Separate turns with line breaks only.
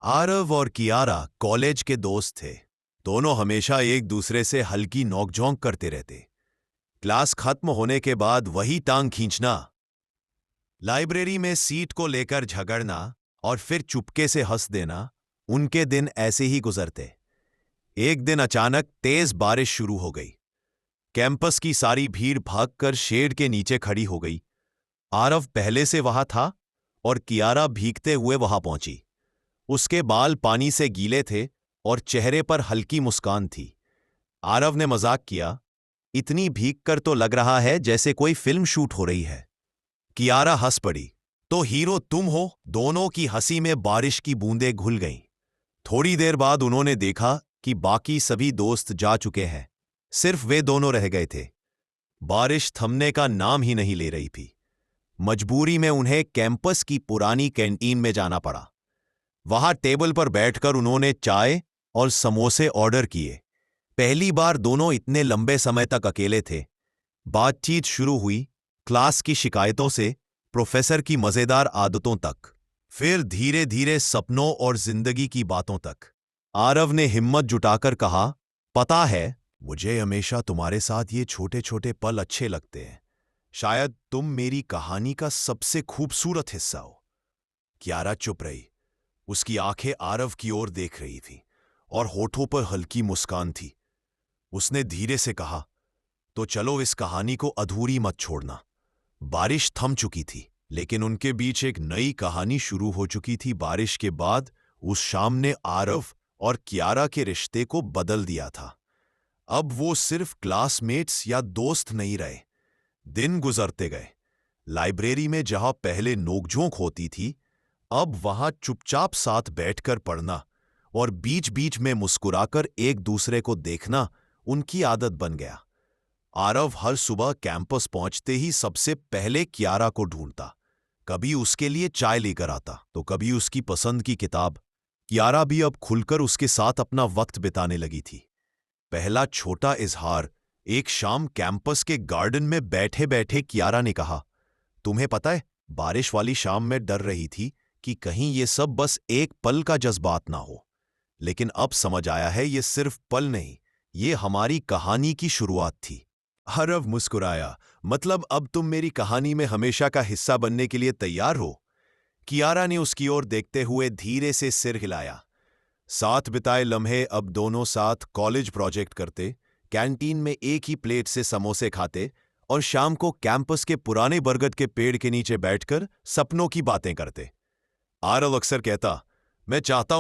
आरव और कियारा कॉलेज के दोस्त थे। दोनों हमेशा एक दूसरे से हल्की नोकझोंक करते रहते। क्लास खत्म होने के बाद वही टांग खींचना, लाइब्रेरी में सीट को लेकर झगड़ना और फिर चुपके से हंस देना, उनके दिन ऐसे ही गुजरते। एक दिन अचानक तेज बारिश शुरू हो गई। कैंपस की सारी भीड़ भागकर शेड के नीचे खड़ी हो गई। आरव पहले से वहां था और कियारा भीगते हुए वहां पहुंची। उसके बाल पानी से गीले थे और चेहरे पर हल्की मुस्कान थी। आरव ने मजाक किया, इतनी भीगकर तो लग रहा है जैसे कोई फिल्म शूट हो रही है। कियारा हंस पड़ी, तो हीरो तुम हो। दोनों की हंसी में बारिश की बूंदें घुल गईं। थोड़ी देर बाद उन्होंने देखा कि बाकी सभी दोस्त जा चुके हैं, सिर्फ वे दोनों रह गए थे। बारिश थमने का नाम ही नहीं ले रही थी। मजबूरी में उन्हें कैंपस की पुरानी कैंटीन में जाना पड़ा। वहां टेबल पर बैठकर उन्होंने चाय और समोसे ऑर्डर किए। पहली बार दोनों इतने लंबे समय तक अकेले थे। बातचीत शुरू हुई, क्लास की शिकायतों से प्रोफेसर की मजेदार आदतों तक, फिर धीरे धीरे सपनों और जिंदगी की बातों तक। आरव ने हिम्मत जुटाकर कहा, पता है, मुझे हमेशा तुम्हारे साथ ये छोटे छोटे पल अच्छे लगते हैं। शायद तुम मेरी कहानी का सबसे खूबसूरत हिस्सा हो। कियारा चुप रही। उसकी आंखें आरव की ओर देख रही थीं और होठों पर हल्की मुस्कान थी। उसने धीरे से कहा, तो चलो इस कहानी को अधूरी मत छोड़ना। बारिश थम चुकी थी, लेकिन उनके बीच एक नई कहानी शुरू हो चुकी थी। बारिश के बाद उस शाम ने आरव और कियारा के रिश्ते को बदल दिया था। अब वो सिर्फ क्लासमेट्स या दोस्त नहीं रहे। दिन गुजरते गए। लाइब्रेरी में जहां पहले नोकझोंक होती थी, अब वहां चुपचाप साथ बैठकर पढ़ना और बीच बीच में मुस्कुराकर एक दूसरे को देखना उनकी आदत बन गया। आरव हर सुबह कैंपस पहुंचते ही सबसे पहले कियारा को ढूंढता। कभी उसके लिए चाय लेकर आता, तो कभी उसकी पसंद की किताब। कियारा भी अब खुलकर उसके साथ अपना वक्त बिताने लगी थी। पहला छोटा इजहार एक शाम कैंपस के गार्डन में बैठे बैठे कियारा ने कहा, तुम्हें पता है, बारिश वाली शाम में डर रही थी कि कहीं ये सब बस एक पल का जज्बात ना हो। लेकिन अब समझ आया है, ये सिर्फ पल नहीं, ये हमारी कहानी की शुरुआत थी। आरव मुस्कुराया, मतलब अब तुम मेरी कहानी में हमेशा का हिस्सा बनने के लिए तैयार हो? कियारा ने उसकी ओर देखते हुए धीरे से सिर हिलाया। साथ बिताए लम्हे अब दोनों साथ कॉलेज प्रोजेक्ट करते, कैंटीन में एक ही प्लेट से समोसे खाते और शाम को कैंपस के पुराने बरगद के पेड़ के नीचे बैठकर सपनों की बातें करते। आरव अक्सर कहता, मैं चाहता